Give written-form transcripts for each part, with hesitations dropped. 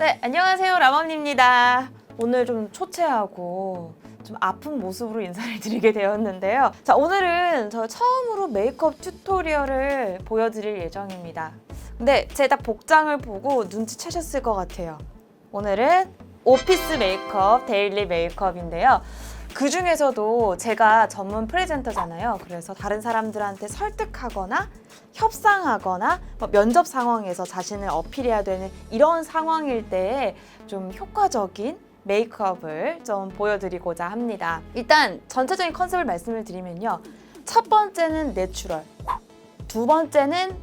네, 안녕하세요. 라멈입니다. 오늘 좀 초췌하고 좀 아픈 모습으로 인사를 드리게 되었는데요. 자, 오늘은 저 처음으로 메이크업 튜토리얼을 보여드릴 예정입니다. 근데 제 딱 복장을 보고 눈치채셨을 것 같아요. 오늘은 오피스 메이크업, 데일리 메이크업인데요. 그 중에서도 제가 전문 프레젠터잖아요. 그래서 다른 사람들한테 설득하거나 협상하거나 면접 상황에서 자신을 어필해야 되는 이런 상황일 때에 좀 효과적인 메이크업을 좀 보여드리고자 합니다. 일단 전체적인 컨셉을 말씀을 드리면요. 첫 번째는 내추럴, 두 번째는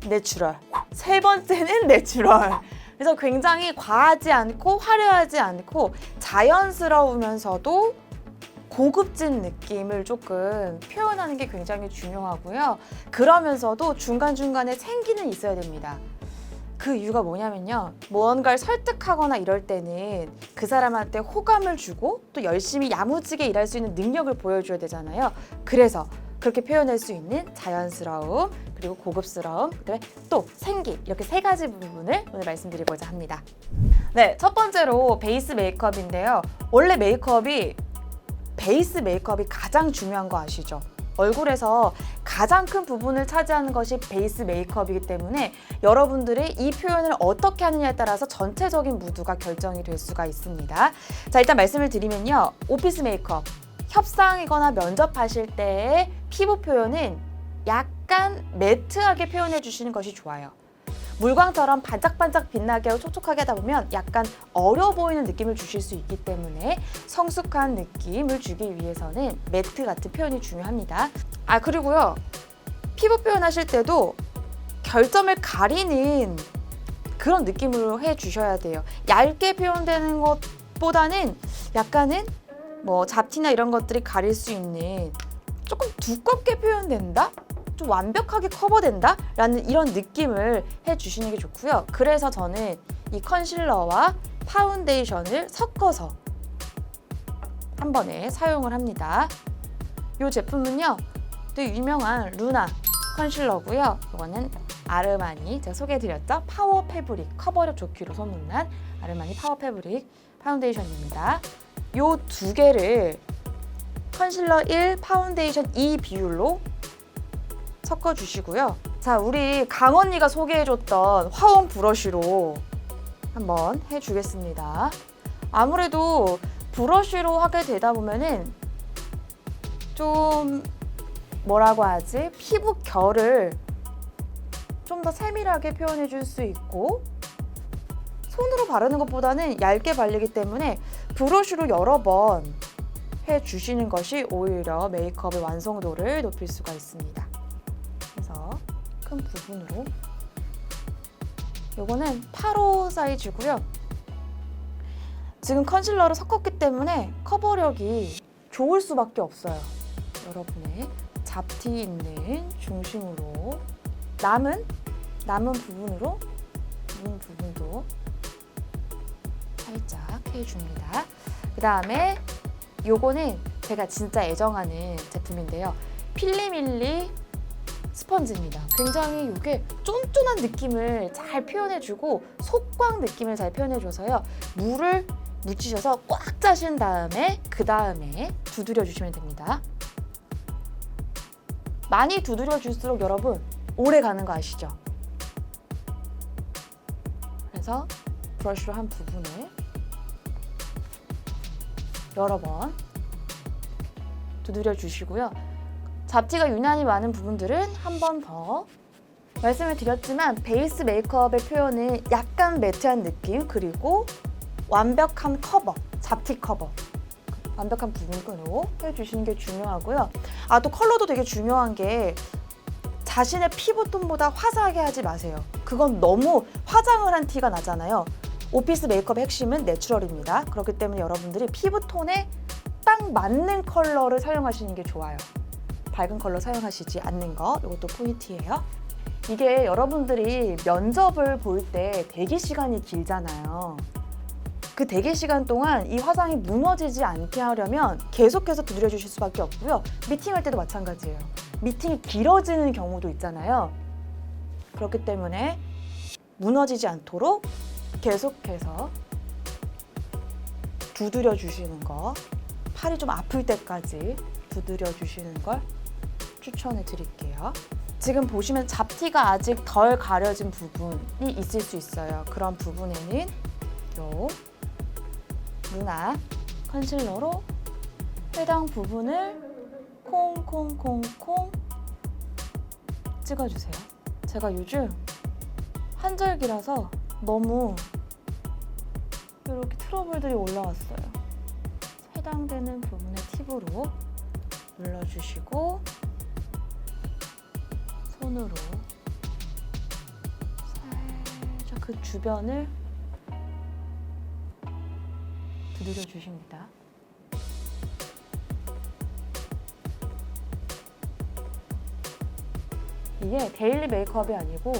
내추럴, 세 번째는 내추럴. 그래서 굉장히 과하지 않고 화려하지 않고 자연스러우면서도 고급진 느낌을 조금 표현하는 게 굉장히 중요하고요. 그러면서도 중간중간에 생기는 있어야 됩니다. 그 이유가 뭐냐면요. 뭔가를 설득하거나 이럴 때는 그 사람한테 호감을 주고 또 열심히 야무지게 일할 수 있는 능력을 보여줘야 되잖아요. 그래서 그렇게 표현할 수 있는 자연스러움, 그리고 고급스러움, 그다음에 또 생기, 이렇게 세 가지 부분을 오늘 말씀드리고자 합니다. 네, 첫 번째로 베이스 메이크업인데요. 원래 베이스 메이크업이 가장 중요한 거 아시죠? 얼굴에서 가장 큰 부분을 차지하는 것이 베이스 메이크업이기 때문에 여러분들이 이 표현을 어떻게 하느냐에 따라서 전체적인 무드가 결정이 될 수가 있습니다. 자, 일단 말씀을 드리면요. 오피스 메이크업, 협상이거나 면접하실 때의 피부 표현은 약간 매트하게 표현해 주시는 것이 좋아요. 물광처럼 반짝반짝 빛나게 하고 촉촉하게 하다 보면 약간 어려 보이는 느낌을 주실 수 있기 때문에 성숙한 느낌을 주기 위해서는 매트 같은 표현이 중요합니다. 그리고요. 피부 표현하실 때도 결점을 가리는 그런 느낌으로 해주셔야 돼요. 얇게 표현되는 것보다는 약간은 잡티나 이런 것들이 가릴 수 있는 조금 두껍게 표현된다? 좀 완벽하게 커버된다? 라는 이런 느낌을 해주시는 게 좋고요. 그래서 저는 이 컨실러와 파운데이션을 섞어서 한 번에 사용을 합니다. 이 제품은요. 되게 유명한 루나 컨실러고요. 이거는 아르마니, 제가 소개해드렸죠? 파워 패브릭, 커버력 좋기로 소문난 아르마니 파워 패브릭 파운데이션입니다. 이 두 개를 컨실러 1, 파운데이션 2 비율로 섞어주시고요. 자, 우리 강언니가 소개해줬던 화홍 브러쉬로 한번 해주겠습니다. 아무래도 브러쉬로 하게 되다 보면은 좀 뭐라고 하지? 피부 결을 좀 더 세밀하게 표현해줄 수 있고 손으로 바르는 것보다는 얇게 발리기 때문에 브러쉬로 여러 번 해주시는 것이 오히려 메이크업의 완성도를 높일 수가 있습니다. 그래서 큰 부분으로 요거는 8호 사이즈고요. 지금 컨실러를 섞었기 때문에 커버력이 좋을 수밖에 없어요. 여러분의 잡티 있는 중심으로 남은 부분으로 눈 부분도 살짝 해줍니다. 그 다음에 요거는 제가 진짜 애정하는 제품인데요. 필리밀리 스펀지입니다. 굉장히 이게 쫀쫀한 느낌을 잘 표현해주고 속광 느낌을 잘 표현해줘서요. 물을 묻히셔서 꽉 짜신 다음에 그 다음에 두드려 주시면 됩니다. 많이 두드려 줄수록 여러분 오래 가는 거 아시죠? 그래서 브러쉬로 한 부분을 여러 번 두드려 주시고요. 잡티가 유난히 많은 부분들은 한 번 더 말씀을 드렸지만 베이스 메이크업의 표현은 약간 매트한 느낌 그리고 완벽한 커버, 잡티 커버 완벽한 부분으로 해주시는 게 중요하고요. 또 컬러도 되게 중요한 게 자신의 피부톤보다 화사하게 하지 마세요. 그건 너무 화장을 한 티가 나잖아요. 오피스 메이크업의 핵심은 내추럴입니다. 그렇기 때문에 여러분들이 피부톤에 딱 맞는 컬러를 사용하시는 게 좋아요. 밝은 컬러 사용하시지 않는 거, 이것도 포인트예요. 이게 여러분들이 면접을 볼 때 대기 시간이 길잖아요. 그 대기 시간 동안 이 화장이 무너지지 않게 하려면 계속해서 두드려 주실 수밖에 없고요. 미팅할 때도 마찬가지예요. 미팅이 길어지는 경우도 있잖아요. 그렇기 때문에 무너지지 않도록 계속해서 두드려 주시는 거, 팔이 좀 아플 때까지 두드려 주시는 걸 추천해 드릴게요. 지금 보시면 잡티가 아직 덜 가려진 부분이 있을 수 있어요. 그런 부분에는 요 루나 컨실러로 해당 부분을 콩콩콩콩 찍어주세요. 제가 요즘 한절기라서 너무 이렇게 트러블들이 올라왔어요. 해당되는 부분의 팁으로 눌러주시고 손으로 살짝 그 주변을 두드려 주십니다. 이게 데일리 메이크업이 아니고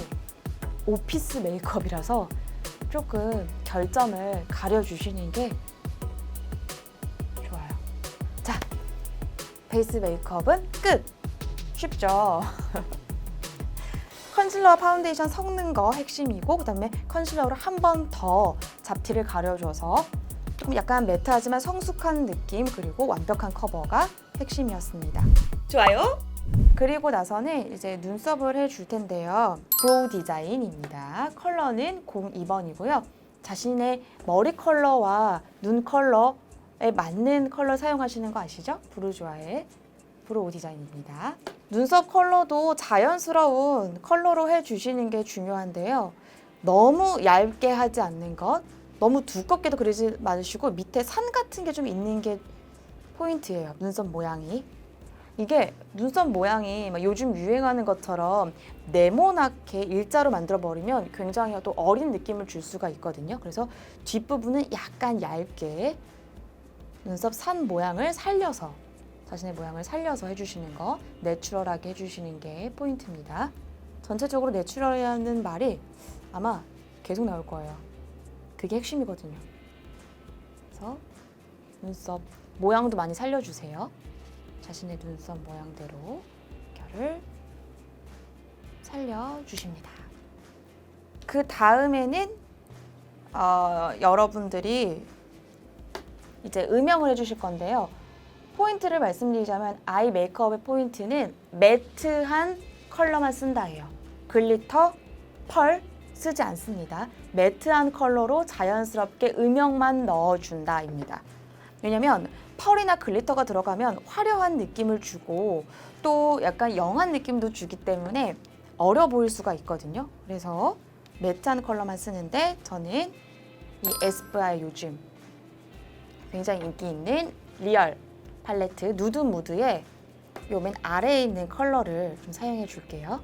오피스 메이크업이라서 조금 결점을 가려주시는 게 좋아요. 자, 베이스 메이크업은 끝! 쉽죠? 컨실러 파운데이션 섞는 거 핵심이고, 그 다음에 컨실러로 한 번 더 잡티를 가려줘서 좀 약간 매트하지만 성숙한 느낌, 그리고 완벽한 커버가 핵심이었습니다. 좋아요? 그리고 나서는 이제 눈썹을 해줄 텐데요. 브로우 디자인입니다. 컬러는 02번이고요. 자신의 머리 컬러와 눈 컬러에 맞는 컬러 사용하시는 거 아시죠? 부르주아의 브로우 디자인입니다. 눈썹 컬러도 자연스러운 컬러로 해주시는 게 중요한데요. 너무 얇게 하지 않는 것, 너무 두껍게도 그리지 마시고 밑에 산 같은 게 좀 있는 게 포인트예요. 눈썹 모양이. 이게 눈썹 모양이 막 요즘 유행하는 것처럼 네모나게 일자로 만들어버리면 굉장히 또 어린 느낌을 줄 수가 있거든요. 그래서 뒷부분은 약간 얇게 눈썹 산 모양을 살려서, 자신의 모양을 살려서 해주시는 거, 내추럴하게 해주시는 게 포인트입니다. 전체적으로 내추럴이라는 말이 아마 계속 나올 거예요. 그게 핵심이거든요. 그래서 눈썹 모양도 많이 살려주세요. 자신의 눈썹 모양대로 결을 살려주십니다. 그 다음에는 여러분들이 이제 음영을 해주실 건데요. 포인트를 말씀드리자면 아이 메이크업의 포인트는 매트한 컬러만 쓴다예요. 글리터, 펄 쓰지 않습니다. 매트한 컬러로 자연스럽게 음영만 넣어준다입니다. 왜냐면 펄이나 글리터가 들어가면 화려한 느낌을 주고 또 약간 영한 느낌도 주기 때문에 어려 보일 수가 있거든요. 그래서 매트한 컬러만 쓰는데 저는 이 에스쁘아의 요즘 굉장히 인기 있는 리얼 팔레트 누드 무드의 요 맨 아래에 있는 컬러를 좀 사용해 줄게요.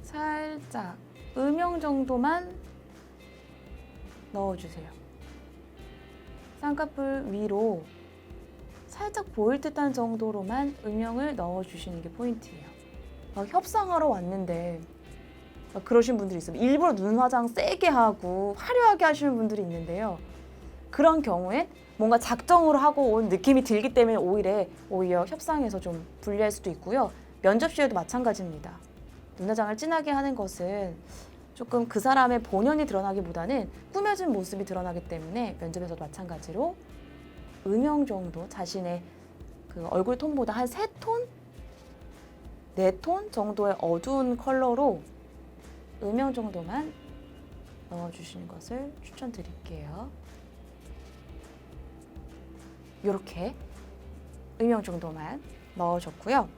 살짝 음영 정도만 넣어주세요. 쌍꺼풀 위로 살짝 보일 듯한 정도로만 음영을 넣어주시는 게 포인트예요. 협상하러 왔는데 그러신 분들이 있어요. 일부러 눈 화장 세게 하고 화려하게 하시는 분들이 있는데요. 그런 경우엔 뭔가 작정으로 하고 온 느낌이 들기 때문에 오히려 협상에서 좀 불리할 수도 있고요. 면접 시에도 마찬가지입니다. 눈 화장을 진하게 하는 것은 조금 그 사람의 본연이 드러나기보다는 꾸며진 모습이 드러나기 때문에 면접에서도 마찬가지로 음영 정도 자신의 그 얼굴 톤보다 한 3톤? 4톤 정도의 어두운 컬러로 음영 정도만 넣어주시는 것을 추천드릴게요. 이렇게 음영 정도만 넣어줬고요.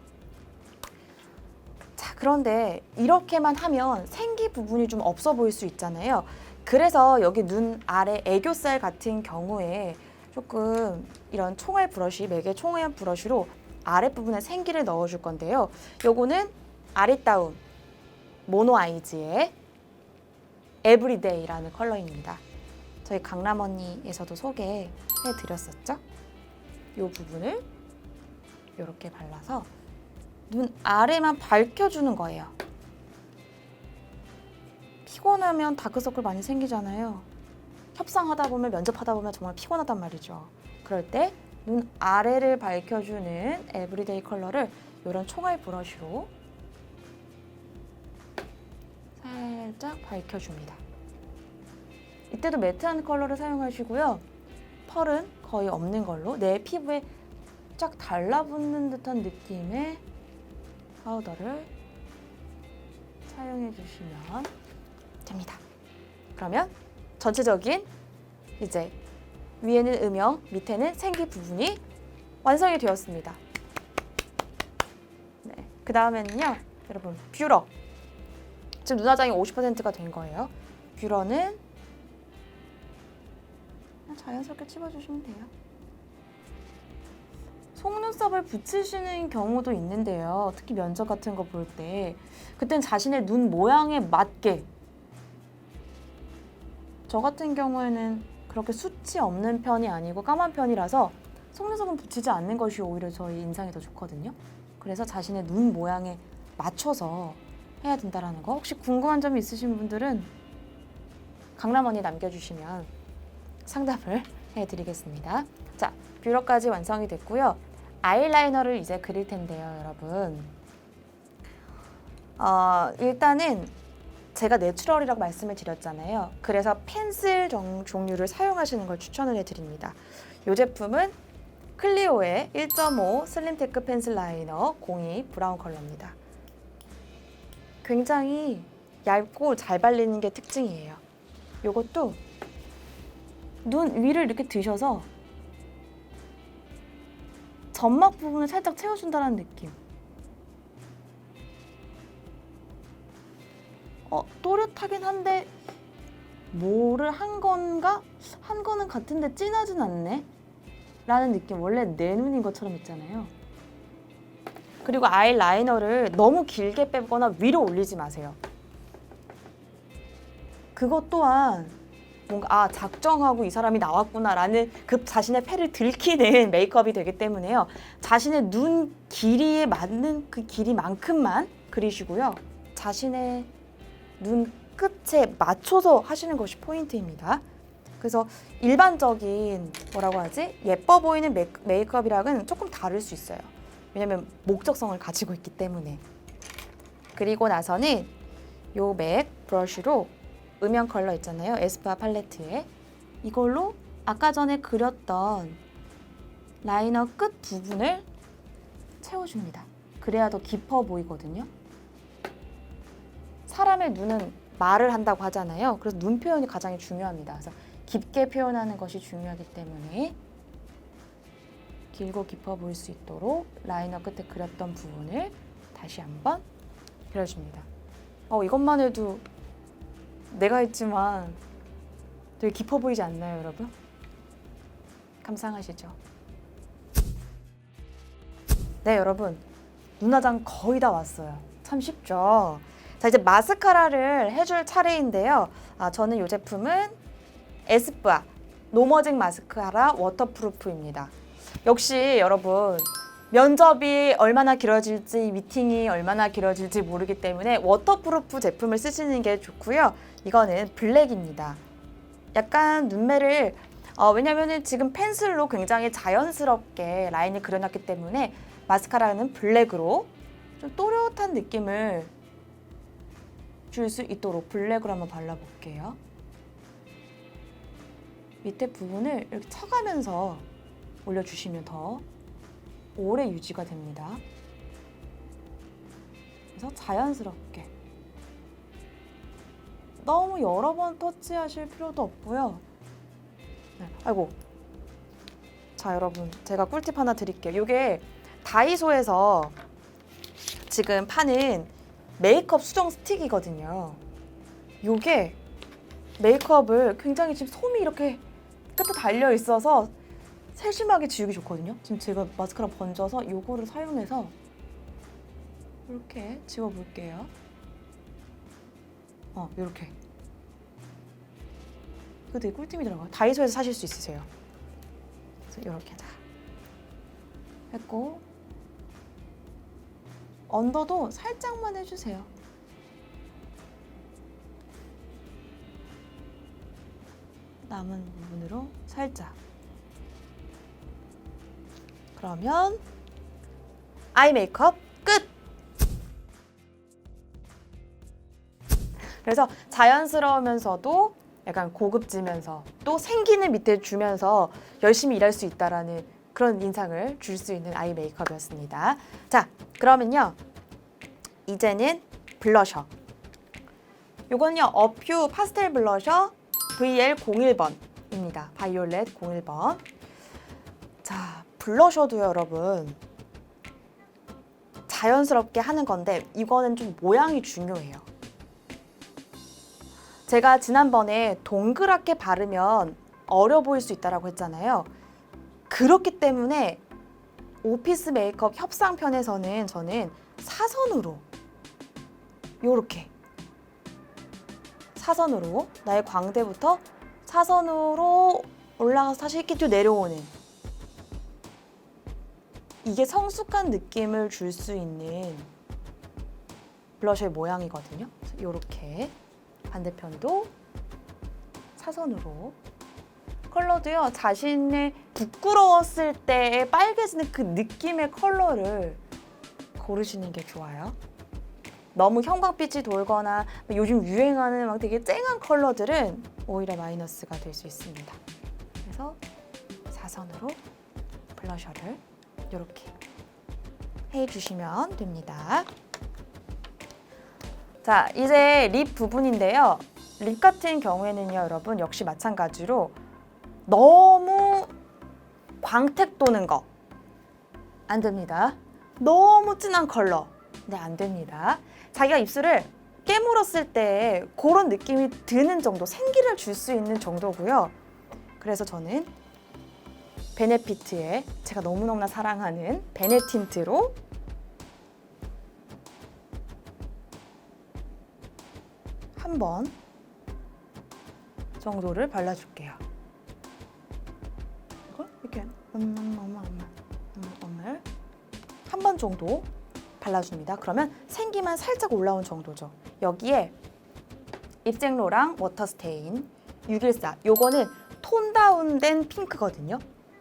그런데 이렇게만 하면 생기 부분이 좀 없어 보일 수 있잖아요. 그래서 여기 눈 아래 애교살 같은 경우에 조금 이런 총알 브러쉬, 매개 총알 브러쉬로 아랫부분에 생기를 넣어줄 건데요. 요거는 아리따움 모노 아이즈의 에브리데이라는 컬러입니다. 저희 강남 언니에서도 소개해 드렸었죠. 요 부분을 이렇게 발라서 눈 아래만 밝혀주는 거예요. 피곤하면 다크서클 많이 생기잖아요. 협상하다 보면, 면접하다 보면 정말 피곤하단 말이죠. 그럴 때 눈 아래를 밝혀주는 에브리데이 컬러를 이런 총알 브러쉬로 살짝 밝혀줍니다. 이때도 매트한 컬러를 사용하시고요. 펄은 거의 없는 걸로 내 피부에 쫙 달라붙는 듯한 느낌의 파우더를 사용해 주시면 됩니다. 그러면 전체적인 이제 위에는 음영, 밑에는 생기 부분이 완성이 되었습니다. 네, 그 다음에는요, 여러분 뷰러. 지금 눈화장이 50%가 된 거예요. 뷰러는 그냥 자연스럽게 찝어주시면 돼요. 속눈썹을 붙이시는 경우도 있는데요. 특히 면접 같은 거 볼 때 그땐 자신의 눈 모양에 맞게, 저 같은 경우에는 그렇게 숱이 없는 편이 아니고 까만 편이라서 속눈썹은 붙이지 않는 것이 오히려 저희 인상이 더 좋거든요. 그래서 자신의 눈 모양에 맞춰서 해야 된다는 거, 혹시 궁금한 점이 있으신 분들은 강남원이 남겨주시면 상담을 해드리겠습니다. 자, 뷰러까지 완성이 됐고요. 아이라이너를 이제 그릴 텐데요, 여러분. 일단은 제가 내추럴이라고 말씀을 드렸잖아요. 그래서 펜슬 종류를 사용하시는 걸 추천을 해드립니다. 이 제품은 클리오의 1.5 슬림테크 펜슬 라이너 02 브라운 컬러입니다. 굉장히 얇고 잘 발리는 게 특징이에요. 이것도 눈 위를 이렇게 드셔서 점막 부분을 살짝 채워준다는 느낌. 또렷하긴 한데 뭐를 한 건가? 한 거는 같은데 진하진 않네? 라는 느낌. 원래 내 눈인 것처럼 있잖아요. 그리고 아이라이너를 너무 길게 빼거나 위로 올리지 마세요. 그것 또한 뭔가 작정하고 이 사람이 나왔구나라는 그 자신의 패를 들키는 메이크업이 되기 때문에요. 자신의 눈 길이에 맞는 그 길이만큼만 그리시고요. 자신의 눈 끝에 맞춰서 하시는 것이 포인트입니다. 그래서 일반적인 뭐라고 하지? 예뻐 보이는 메이크업이랑은 조금 다를 수 있어요. 왜냐면 목적성을 가지고 있기 때문에. 그리고 나서는 요 맥 브러쉬로 음영 컬러 있잖아요. 에스쁘아 팔레트에. 이걸로 아까 전에 그렸던 라이너 끝 부분을 채워줍니다. 그래야 더 깊어 보이거든요. 사람의 눈은 말을 한다고 하잖아요. 그래서 눈 표현이 가장 중요합니다. 그래서 깊게 표현하는 것이 중요하기 때문에 길고 깊어 보일 수 있도록 라이너 끝에 그렸던 부분을 다시 한번 그려줍니다. 이것만 해도 내가 했지만 되게 깊어 보이지 않나요, 여러분? 감상하시죠. 네, 여러분. 눈화장 거의 다 왔어요. 참 쉽죠? 자, 이제 마스카라를 해줄 차례인데요. 저는 이 제품은 에스쁘아 노머징 마스카라 워터프루프입니다. 역시 여러분, 면접이 얼마나 길어질지, 미팅이 얼마나 길어질지 모르기 때문에 워터프루프 제품을 쓰시는 게 좋고요. 이거는 블랙입니다. 약간 눈매를 왜냐면은 지금 펜슬로 굉장히 자연스럽게 라인을 그려놨기 때문에 마스카라는 블랙으로 좀 또렷한 느낌을 줄 수 있도록 블랙으로 한번 발라볼게요. 밑에 부분을 이렇게 쳐가면서 올려주시면 더 오래 유지가 됩니다. 그래서 자연스럽게 너무 여러 번 터치하실 필요도 없고요. 네. 아이고. 자, 여러분, 제가 꿀팁 하나 드릴게요. 이게 다이소에서 지금 파는 메이크업 수정 스틱이거든요. 이게 메이크업을 굉장히 지금 솜이 이렇게 끝에 달려 있어서 세심하게 지우기 좋거든요. 지금 제가 마스카라 번져서 이거를 사용해서 이렇게 지워볼게요. 이렇게. 이거 되게 꿀팁이더라고요. 다이소에서 사실 수 있으세요. 그래서 이렇게 다 했고, 언더도 살짝만 해주세요. 남은 부분으로 살짝. 그러면 아이 메이크업 끝! 그래서 자연스러우면서도 약간 고급지면서 또 생기는 밑에 주면서 열심히 일할 수 있다라는 그런 인상을 줄 수 있는 아이 메이크업이었습니다. 자, 그러면요. 이제는 블러셔. 요건요. 어퓨 파스텔 블러셔 VL01번입니다. 바이올렛 01번. 자, 블러셔도요, 여러분. 자연스럽게 하는 건데 이거는 좀 모양이 중요해요. 제가 지난번에 동그랗게 바르면 어려 보일 수 있다고 했잖아요. 그렇기 때문에 오피스 메이크업 협상편에서는 저는 사선으로 요렇게 사선으로 나의 광대부터 사선으로 올라가서 다시 이렇게 또 내려오는 이게 성숙한 느낌을 줄 수 있는 블러셔의 모양이거든요. 요렇게 반대편도 사선으로 컬러도요. 자신의 부끄러웠을 때 빨개지는 그 느낌의 컬러를 고르시는 게 좋아요. 너무 형광빛이 돌거나 요즘 유행하는 막 되게 쨍한 컬러들은 오히려 마이너스가 될 수 있습니다. 그래서 사선으로 블러셔를 이렇게 해주시면 됩니다. 자, 이제 립 부분인데요. 립 같은 경우에는요, 여러분 역시 마찬가지로 너무 광택 도는 거 안 됩니다. 너무 진한 컬러 네, 안 됩니다. 자기가 입술을 깨물었을 때 그런 느낌이 드는 정도, 생기를 줄 수 있는 정도고요. 그래서 저는 베네피트의 제가 너무너무나 사랑하는 베네틴트로 한 번 정도를 발라줄게요. 이걸 이렇게 한 번 정도 발라줍니다. 그러면 생기만 살짝 올라온 정도죠. 여기에 입생로랑 워터스테인 614 요거는 톤 다운된 핑크거든요.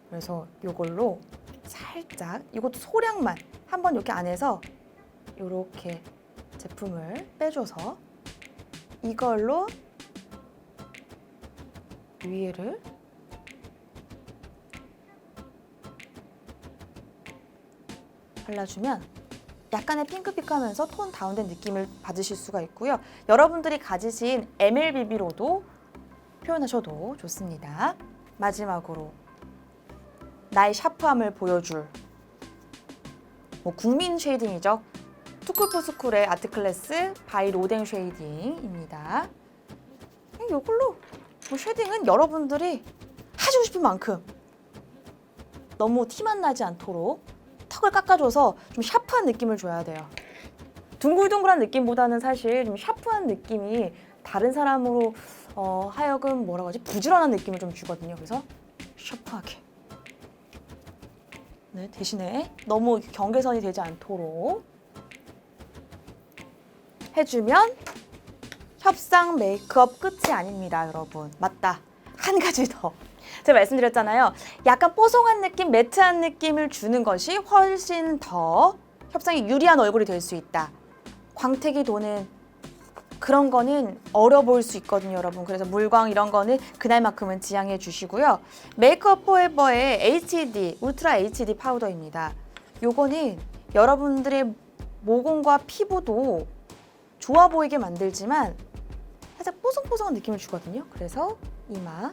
그래서 요걸로 살짝 이것도 소량만 한번 이렇게 안에서 이렇게 제품을 빼줘서 이걸로 위에를 발라주면 약간의 핑크빛하면서 톤 다운된 느낌을 받으실 수가 있고요. 여러분들이 가지신 MLBB로도 표현하셔도 좋습니다. 마지막으로 나의 샤프함을 보여줄 국민 쉐이딩이죠. 투쿨포스쿨의 아트클래스 바이 로댕 쉐이딩입니다. 이걸로 쉐이딩은 여러분들이 하시고 싶은 만큼 너무 티만 나지 않도록 턱을 깎아줘서 좀 샤프한 느낌을 줘야 돼요. 둥글둥글한 느낌보다는 사실 좀 샤프한 느낌이 다른 사람으로 하여금 뭐라고 하지? 부지런한 느낌을 좀 주거든요. 그래서 샤프하게. 네, 대신에 너무 경계선이 되지 않도록 해주면 협상 메이크업 끝이 아닙니다, 여러분. 맞다. 한 가지 더. 제가 말씀드렸잖아요. 약간 뽀송한 느낌, 매트한 느낌을 주는 것이 훨씬 더 협상에 유리한 얼굴이 될 수 있다. 광택이 도는 그런 거는 어려 보일 수 있거든요, 여러분. 그래서 물광 이런 거는 그날만큼은 지양해 주시고요. 메이크업 포에버의 HD, 울트라 HD 파우더입니다. 요거는 여러분들의 모공과 피부도 좋아 보이게 만들지만 살짝 뽀송뽀송한 느낌을 주거든요. 그래서 이마,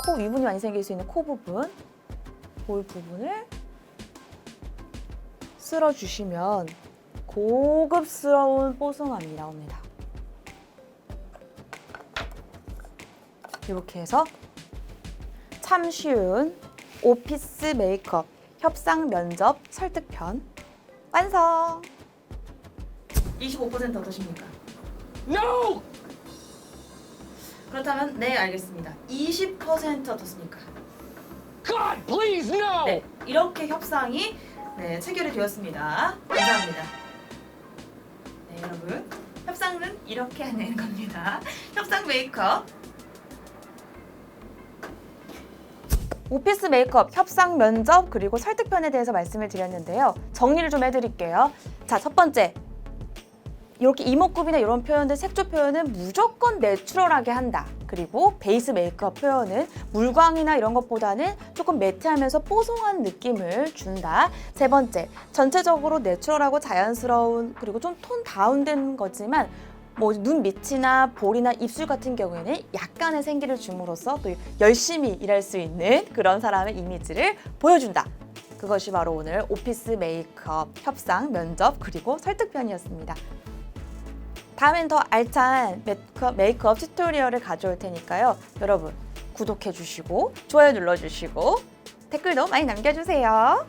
코 유분이 많이 생길 수 있는 코 부분, 볼 부분을 쓸어주시면 고급스러운 뽀송함이 나옵니다. 이렇게 해서 참 쉬운 오피스 메이크업 협상 면접 설득편 완성! 25% 어떠십니까? No! 그렇다면 네, 알겠습니다. 20% 어떻습니까? God, please, no! 네, 이렇게 협상이 체결이 되었습니다. 감사합니다. 네, 여러분. 협상은 이렇게 하는 겁니다. 협상 메이크업. 오피스 메이크업, 협상 면접, 그리고 설득편에 대해서 말씀을 드렸는데요. 정리를 좀 해드릴게요. 자, 첫 번째. 이렇게 이목구비나 이런 표현들, 색조 표현은 무조건 내추럴하게 한다. 그리고 베이스 메이크업 표현은 물광이나 이런 것보다는 조금 매트하면서 뽀송한 느낌을 준다. 세 번째, 전체적으로 내추럴하고 자연스러운 그리고 좀 톤 다운된 거지만 뭐 눈 밑이나 볼이나 입술 같은 경우에는 약간의 생기를 줌으로써 또 열심히 일할 수 있는 그런 사람의 이미지를 보여준다. 그것이 바로 오늘 오피스 메이크업, 협상, 면접, 그리고 설득편이었습니다. 다음엔 더 알찬 메이크업 튜토리얼을 가져올 테니까요. 여러분 구독해 주시고 좋아요 눌러주시고 댓글도 많이 남겨주세요.